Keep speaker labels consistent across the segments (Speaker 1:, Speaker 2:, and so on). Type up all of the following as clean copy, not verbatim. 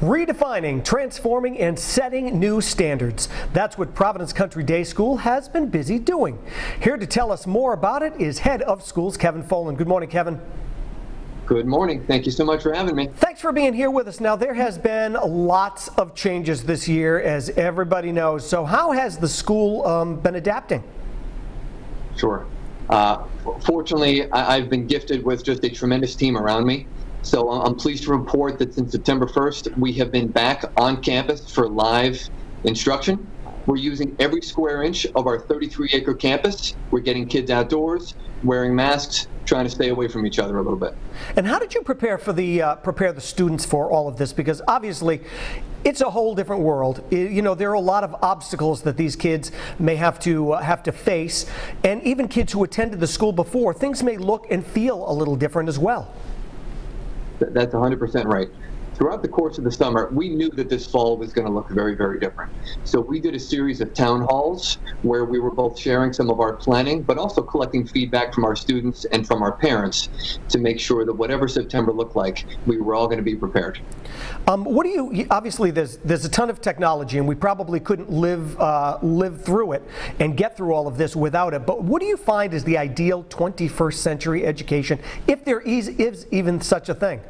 Speaker 1: Redefining, transforming, and setting new standards. That's what Providence Country Day School has been busy doing. Here to tell us more about it is Head of Schools, Kevin Folan. Good morning, Kevin.
Speaker 2: Good morning. Thank you so much for having me.
Speaker 1: Thanks for being here with us. Now, there has been lots of changes this year, as everybody knows. So how has the school been adapting?
Speaker 2: Sure. Fortunately, I've been gifted with just a tremendous team around me. So I'm pleased to report that since September 1st, we have been back on campus for live instruction. We're using every square inch of our 33-acre campus. We're getting kids outdoors, wearing masks, trying to stay away from each other a little bit.
Speaker 1: And how did you prepare for the students for all of this? Because obviously, it's a whole different world. You know, there are a lot of obstacles that these kids may have to face, and even kids who attended the school before, things may look and feel a little different as well.
Speaker 2: That's 100% right. Throughout the course of the summer, we knew that this fall was going to look very, very different. So we did a series of town halls where we were both sharing some of our planning, but also collecting feedback from our students and from our parents to make sure that whatever September looked like, we were all going to be prepared.
Speaker 1: Obviously there's a ton of technology, and we probably couldn't live through it and get through all of this without it, but what do you find is the ideal 21st century education, if there is even such a thing?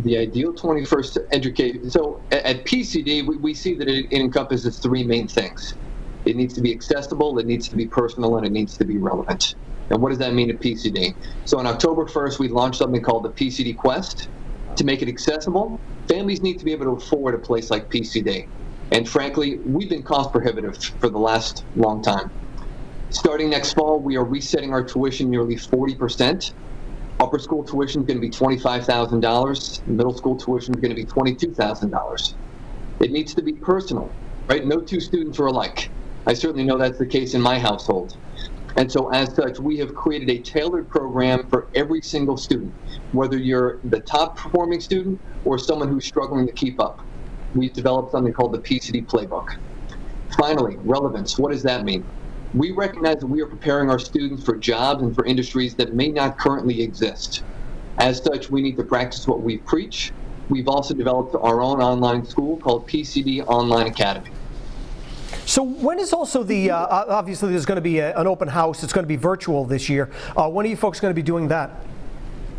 Speaker 2: The ideal 21st education. So at PCD, we see that it encompasses three main things. It needs to be accessible, it needs to be personal, and it needs to be relevant. And what does that mean at PCD? So on October 1st, we launched something called the PCD Quest. To make it accessible, families need to be able to afford a place like PCD. And frankly, we've been cost prohibitive for the last long time. Starting next fall, we are resetting our tuition nearly 40%. Upper school tuition is going to be $25,000. Middle school tuition is going to be $22,000. It needs to be personal, right? No two students are alike. I certainly know that's the case in my household. And so as such, we have created a tailored program for every single student, whether you're the top performing student or someone who's struggling to keep up. We've developed something called the PCD Playbook. Finally, relevance. What does that mean? We recognize that we are preparing our students for jobs and for industries that may not currently exist. As such, we need to practice what we preach. We've also developed our own online school called PCD Online Academy.
Speaker 1: So when is also the, obviously there's going to be an open house, it's going to be virtual this year. When are you folks going to be doing that?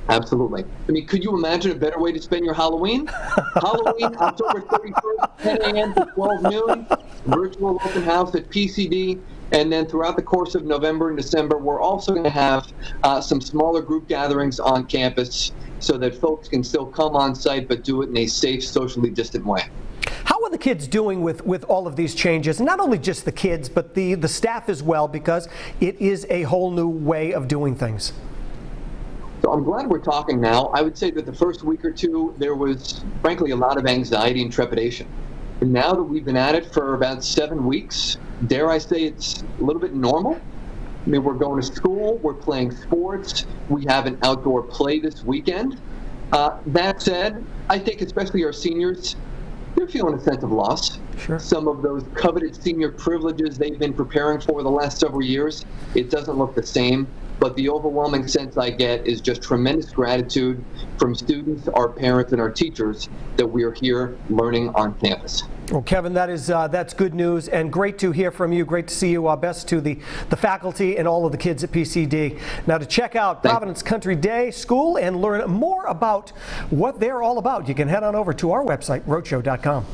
Speaker 2: Absolutely. I mean, could you imagine a better way to spend your Halloween? Halloween, October 31st, 10 a.m. to 12 noon, virtual open house at PCD. And then throughout the course of November and December, we're also going to have some smaller group gatherings on campus so that folks can still come on site but do it in a safe, socially distant way.
Speaker 1: How are the kids doing with all of these changes? Not only just the kids, but the staff as well, because it is a whole new way of doing things.
Speaker 2: So I'm glad we're talking now. I would say that the first week or two, there was, frankly, a lot of anxiety and trepidation. And now that we've been at it for about 7 weeks, dare I say it's a little bit normal. I mean, we're going to school, we're playing sports, we have an outdoor play this weekend. That said, I think especially our seniors, they're feeling a sense of loss.
Speaker 1: Sure.
Speaker 2: Some of those coveted senior privileges they've been preparing for the last several years, it doesn't look the same. But the overwhelming sense I get is just tremendous gratitude from students, our parents, and our teachers that we are here learning on campus.
Speaker 1: Well, Kevin, that's good news, and great to hear from you. Great to see you. Best to the faculty and all of the kids at PCD. Now, to check out Providence Country Day School and learn more about what they're all about, you can head on over to our website, roadshow.com.